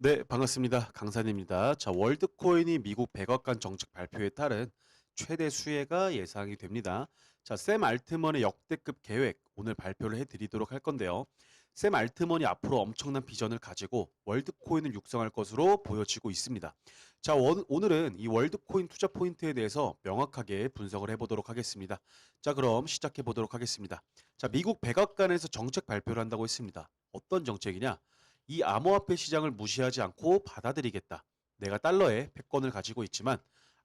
네, 반갑습니다. 강산입니다. 자, 월드코인이 미국 백악관 정책 발표에 따른 최대 수혜가 예상이 됩니다. 자, 샘 알트먼의 역대급 계획 오늘 발표를 해드리도록 할 건데요. 샘 알트먼이 앞으로 엄청난 비전을 가지고 월드코인을 육성할 것으로 보여지고 있습니다. 자, 오늘은 이 월드코인 투자 포인트에 대해서 명확하게 분석을 해보도록 하겠습니다. 자, 그럼 시작해 보도록 하겠습니다. 자, 미국 백악관에서 정책 발표를 한다고 했습니다. 어떤 정책이냐? 이 암호화폐 시장을 무시하지 않고 받아들이겠다. 내가 달러에 패권을 가지고 있지만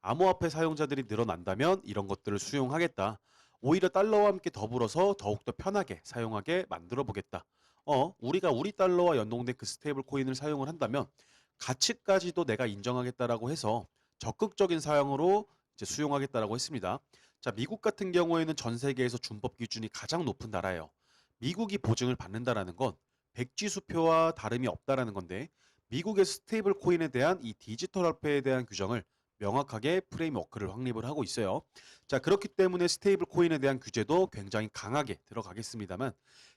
암호화폐 사용자들이 늘어난다면 이런 것들을 수용하겠다. 오히려 달러와 함께 더불어서 더욱더 편하게 사용하게 만들어 보겠다. 우리가 우리 달러와 연동된 그 스테이블 코인을 사용을 한다면 가치까지도 내가 인정하겠다라고 해서 적극적인 사용으로 이제 수용하겠다라고 했습니다. 자, 미국 같은 경우에는 전 세계에서 준법 기준이 가장 높은 나라예요. 미국이 보증을 받는다라는 건 백지수표와 다름이 없다라는 건데 미국의 스테이블 코인에 대한 이 디지털 화폐에 대한 규정을 명확하게 프레임워크를 확립을 하고 있어요. 자, 그렇기 때문에 스테이블 코인에 대한 규제도 굉장히 강하게 들어가겠습니다만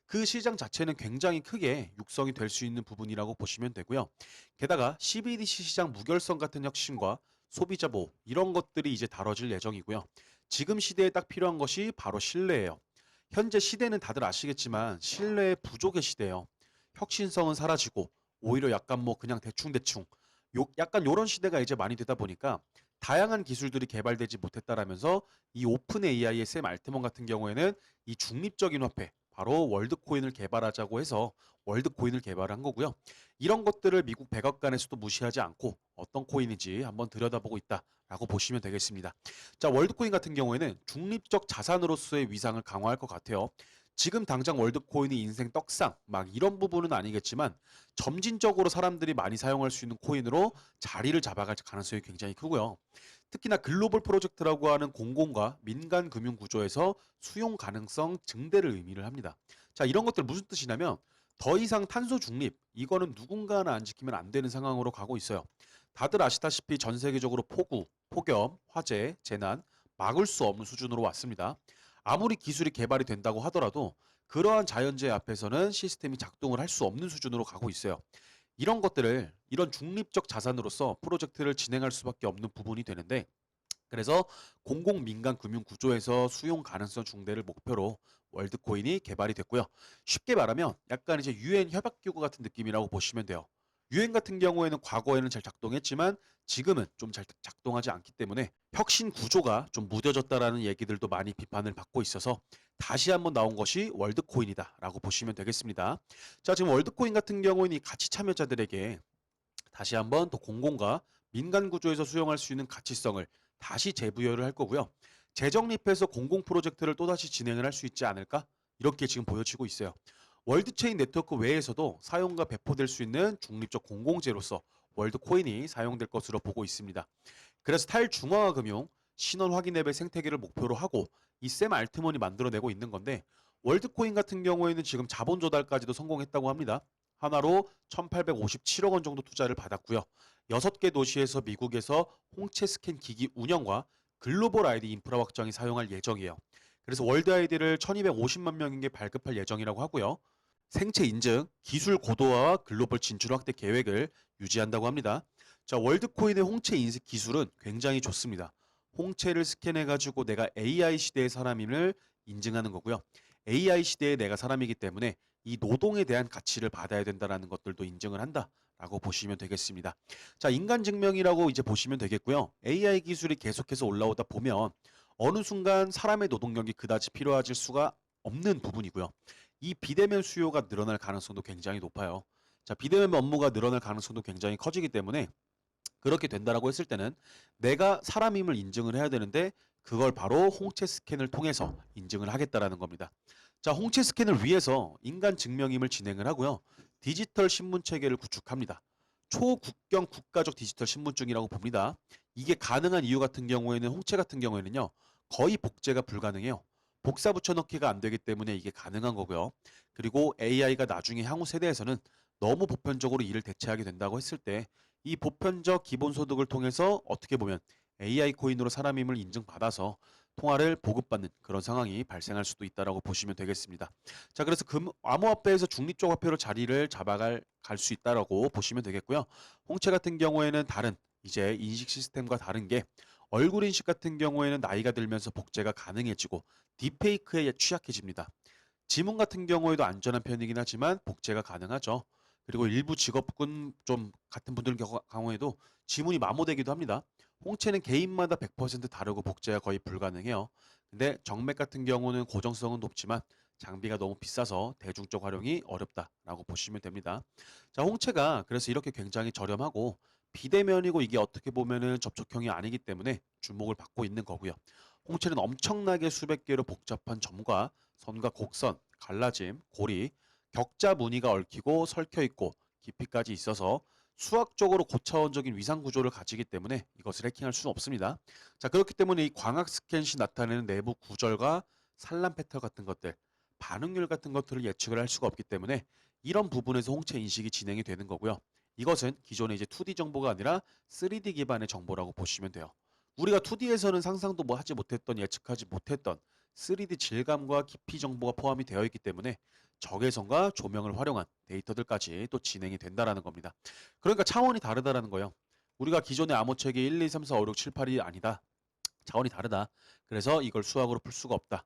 그 시장 자체는 굉장히 크게 육성이 될 수 있는 부분이라고 보시면 되고요. 게다가 CBDC 시장 무결성 같은 혁신과 소비자 보호 이런 것들이 이제 다뤄질 예정이고요. 지금 시대에 딱 필요한 것이 바로 신뢰예요. 현재 시대는 다들 아시겠지만 신뢰의 부족의 시대예요. 혁신성은 사라지고 오히려 약간 뭐 그냥 대충대충 약간 요런 시대가 이제 많이 되다 보니까 다양한 기술들이 개발되지 못했다라면서 이 오픈 AI의 샘 알트먼 같은 경우에는 이 중립적인 화폐 바로 월드코인을 개발하자고 해서 월드코인을 개발한 거고요. 이런 것들을 미국 백악관에서도 무시하지 않고 어떤 코인인지 한번 들여다보고 있다라고 보시면 되겠습니다. 자, 월드코인 같은 경우에는 중립적 자산으로서의 위상을 강화할 것 같아요. 지금 당장 월드코인이 인생 떡상 막 이런 부분은 아니겠지만 점진적으로 사람들이 많이 사용할 수 있는 코인으로 자리를 잡아갈 가능성이 굉장히 크고요. 특히나 글로벌 프로젝트라고 하는 공공과 민간 금융 구조에서 수용 가능성 증대를 의미를 합니다. 자, 이런 것들 무슨 뜻이냐면 더 이상 탄소 중립 이거는 누군가 하나 안 지키면 안 되는 상황으로 가고 있어요. 다들 아시다시피 전 세계적으로 폭우, 폭염, 화재, 재난 막을 수 없는 수준으로 왔습니다. 아무리 기술이 개발이 된다고 하더라도 그러한 자연재해 앞에서는 시스템이 작동을 할 수 없는 수준으로 가고 있어요. 이런 것들을 이런 중립적 자산으로서 프로젝트를 진행할 수밖에 없는 부분이 되는데 그래서 공공 민간 금융 구조에서 수용 가능성 중대를 목표로 월드코인이 개발이 됐고요. 쉽게 말하면 약간 이제 유엔 협약기구 같은 느낌이라고 보시면 돼요. 유엔 같은 경우에는 과거에는 잘 작동했지만 지금은 좀 잘 작동하지 않기 때문에 혁신 구조가 좀 무뎌졌다라는 얘기들도 많이 비판을 받고 있어서 다시 한번 나온 것이 월드코인이다라고 보시면 되겠습니다. 자, 지금 월드코인 같은 경우에는 이 가치 참여자들에게 다시 한번 더 공공과 민간 구조에서 수용할 수 있는 가치성을 다시 재부여를 할 거고요. 재정립해서 공공 프로젝트를 또다시 진행을 할 수 있지 않을까? 이렇게 지금 보여지고 있어요. 월드체인 네트워크 외에서도 사용과 배포될 수 있는 중립적 공공재로서 월드코인이 사용될 것으로 보고 있습니다. 그래서 탈중앙화 금융, 신원 확인 앱의 생태계를 목표로 하고 이 샘 알트먼이 만들어내고 있는 건데 월드코인 같은 경우에는 지금 자본 조달까지도 성공했다고 합니다. 하나로 1,857억 원 정도 투자를 받았고요. 6개 도시에서 미국에서 홍채 스캔 기기 운영과 글로벌 아이디 인프라 확장이 사용할 예정이에요. 그래서 월드 아이디를 1,250만 명에게 발급할 예정이라고 하고요. 생체 인증, 기술 고도화와 글로벌 진출 확대 계획을 유지한다고 합니다. 자, 월드코인의 홍채 인식 기술은 굉장히 좋습니다. 홍채를 스캔해가지고 내가 AI 시대의 사람임을 인증하는 거고요. AI 시대의 내가 사람이기 때문에 이 노동에 대한 가치를 받아야 된다는 것들도 인증을 한다라고 보시면 되겠습니다. 자, 인간 증명이라고 이제 보시면 되겠고요. AI 기술이 계속해서 올라오다 보면 어느 순간 사람의 노동력이 그다지 필요해질 수가 없는 부분이고요. 이 비대면 수요가 늘어날 가능성도 굉장히 높아요. 자, 비대면 업무가 늘어날 가능성도 굉장히 커지기 때문에 그렇게 된다라고 했을 때는 내가 사람임을 인증을 해야 되는데 그걸 바로 홍채 스캔을 통해서 인증을 하겠다라는 겁니다. 자, 홍채 스캔을 위해서 인간 증명임을 진행을 하고요. 디지털 신분 체계를 구축합니다. 초국경 국가적 디지털 신분증이라고 봅니다. 이게 가능한 이유 같은 경우에는 홍채 같은 경우에는요. 거의 복제가 불가능해요. 복사 붙여넣기가 안 되기 때문에 이게 가능한 거고요. 그리고 AI가 나중에 향후 세대에서는 너무 보편적으로 이를 대체하게 된다고 했을 때 이 보편적 기본소득을 통해서 어떻게 보면 AI 코인으로 사람임을 인증받아서 통화를 보급받는 그런 상황이 발생할 수도 있다라고 보시면 되겠습니다. 자, 그래서 암호화폐에서 중립적 화폐로 자리를 잡아갈 갈 수 있다라고 보시면 되겠고요. 홍채 같은 경우에는 다른 이제 인식 시스템과 다른 게 얼굴 인식 같은 경우에는 나이가 들면서 복제가 가능해지고 딥페이크에 취약해집니다. 지문 같은 경우에도 안전한 편이긴 하지만 복제가 가능하죠. 그리고 일부 직업군 좀 같은 분들 경우에도 지문이 마모되기도 합니다. 홍채는 개인마다 100% 다르고 복제가 거의 불가능해요. 근데 정맥 같은 경우는 고정성은 높지만 장비가 너무 비싸서 대중적 활용이 어렵다라고 보시면 됩니다. 자, 홍채가 그래서 이렇게 굉장히 저렴하고 비대면이고 이게 어떻게 보면은 접촉형이 아니기 때문에 주목을 받고 있는 거고요. 홍채는 엄청나게 수백 개로 복잡한 점과 선과 곡선, 갈라짐, 고리, 격자 무늬가 얽히고 설켜 있고 깊이까지 있어서 수학적으로 고차원적인 위상 구조를 가지기 때문에 이것을 해킹할 수는 없습니다. 자, 그렇기 때문에 이 광학 스캔 시 나타내는 내부 구절과 산란 패턴 같은 것들, 반응률 같은 것들을 예측을 할 수가 없기 때문에 이런 부분에서 홍채 인식이 진행이 되는 거고요. 이것은 기존의 이제 2D 정보가 아니라 3D 기반의 정보라고 보시면 돼요. 우리가 2D에서는 상상도 뭐 하지 못했던 예측하지 못했던 3D 질감과 깊이 정보가 포함이 되어 있기 때문에 적외선과 조명을 활용한 데이터들까지 또 진행이 된다라는 겁니다. 그러니까 차원이 다르다라는 거예요. 우리가 기존의 암호체계 1, 2, 3, 4, 5, 6, 7, 8이 아니다. 차원이 다르다. 그래서 이걸 수학으로 풀 수가 없다.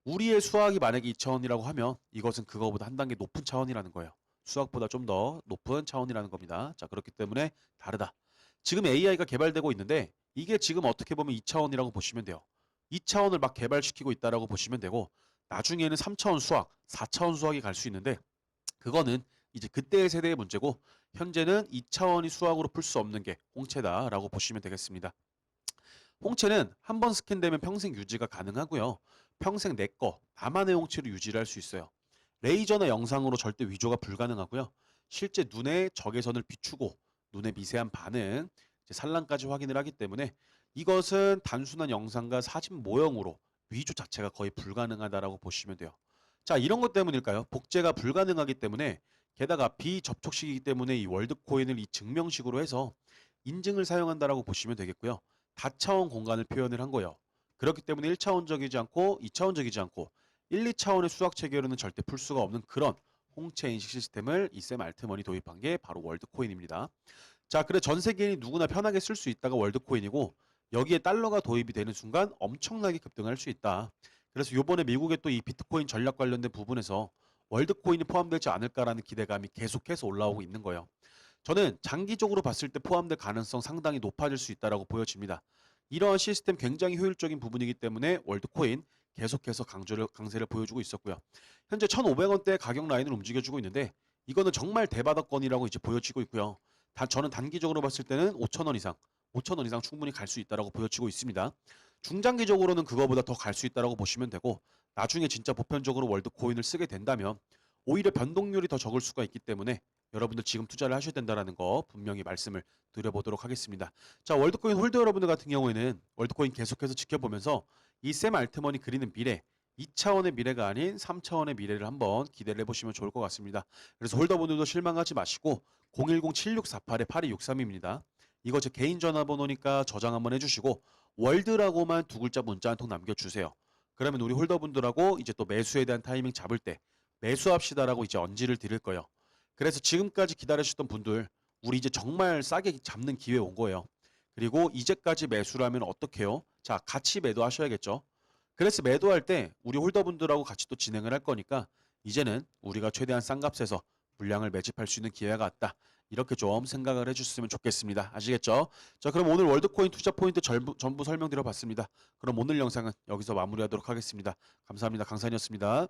우리의 수학이 만약에 2차원이라고 하면 이것은 그거보다 한 단계 높은 차원이라는 거예요. 수학보다 좀 더 높은 차원이라는 겁니다. 자, 그렇기 때문에 다르다. 지금 AI가 개발되고 있는데 이게 지금 어떻게 보면 2차원이라고 보시면 돼요. 2차원을 막 개발시키고 있다라고 보시면 되고 나중에는 3차원 수학, 4차원 수학이 갈 수 있는데 그거는 이제 그때의 세대의 문제고 현재는 2차원이 수학으로 풀 수 없는 게 홍채다라고 보시면 되겠습니다. 홍채는 한 번 스캔되면 평생 유지가 가능하고요. 평생 내 거, 나만의 홍채로 유지를 할 수 있어요. 레이저나 영상으로 절대 위조가 불가능하고요. 실제 눈에 적외선을 비추고 눈의 미세한 반응, 이제 산란까지 확인을 하기 때문에 이것은 단순한 영상과 사진 모형으로 위조 자체가 거의 불가능하다라고 보시면 돼요. 자, 이런 것 때문일까요? 복제가 불가능하기 때문에 게다가 비접촉식이기 때문에 이 월드코인을 이 증명식으로 해서 인증을 사용한다라고 보시면 되겠고요. 다차원 공간을 표현을 한 거예요. 그렇기 때문에 1차원적이지 않고 2차원적이지 않고 1, 2차원의 수학 체계로는 절대 풀 수가 없는 그런 홍채 인식 시스템을 이 샘 알트먼이 도입한 게 바로 월드코인입니다. 자, 그래 전 세계인이 누구나 편하게 쓸 수 있다가 월드코인이고 여기에 달러가 도입이 되는 순간 엄청나게 급등할 수 있다. 그래서 요번에 미국의 또 이 비트코인 전략 관련된 부분에서 월드코인이 포함되지 않을까라는 기대감이 계속해서 올라오고 있는 거예요. 저는 장기적으로 봤을 때 포함될 가능성 상당히 높아질 수 있다라고 보여집니다. 이러한 시스템 굉장히 효율적인 부분이기 때문에 월드코인 계속해서 강세를 보여주고 있었고요. 현재 1,500원대 가격 라인을 움직여주고 있는데 이거는 정말 대바닥권이라고 이제 보여지고 있고요. 저는 단기적으로 봤을 때는 5,000원 이상, 5,000원 이상 충분히 갈 수 있다라고 보여지고 있습니다. 중장기적으로는 그거보다 더 갈 수 있다라고 보시면 되고 나중에 진짜 보편적으로 월드코인을 쓰게 된다면 오히려 변동률이 더 적을 수가 있기 때문에 여러분들 지금 투자를 하셔야 된다는 거 분명히 말씀을 드려보도록 하겠습니다. 자, 월드코인 홀더 여러분들 같은 경우에는 월드코인 계속해서 지켜보면서 이 샘 알트먼이 그리는 미래, 2차원의 미래가 아닌 3차원의 미래를 한번 기대를 해보시면 좋을 것 같습니다. 그래서 홀더분들도 실망하지 마시고 010-7648-8263입니다. 이거 제 개인 전화번호니까 저장 한번 해주시고 월드라고만 두 글자 문자 한 통 남겨주세요. 그러면 우리 홀더분들하고 이제 또 매수에 대한 타이밍 잡을 때 매수합시다라고 이제 언지를 드릴 거예요. 그래서 지금까지 기다리셨던 분들 우리 이제 정말 싸게 잡는 기회 온 거예요. 그리고 이제까지 매수를 하면 어떻게 해요? 자, 같이 매도하셔야겠죠. 그래서 매도할 때 우리 홀더분들하고 같이 또 진행을 할 거니까 이제는 우리가 최대한 싼 값에서 물량을 매집할 수 있는 기회가 왔다. 이렇게 좀 생각을 해주셨으면 좋겠습니다. 아시겠죠? 자, 그럼 오늘 월드코인 투자 포인트 전부 설명드려 봤습니다. 그럼 오늘 영상은 여기서 마무리하도록 하겠습니다. 감사합니다. 강산이었습니다.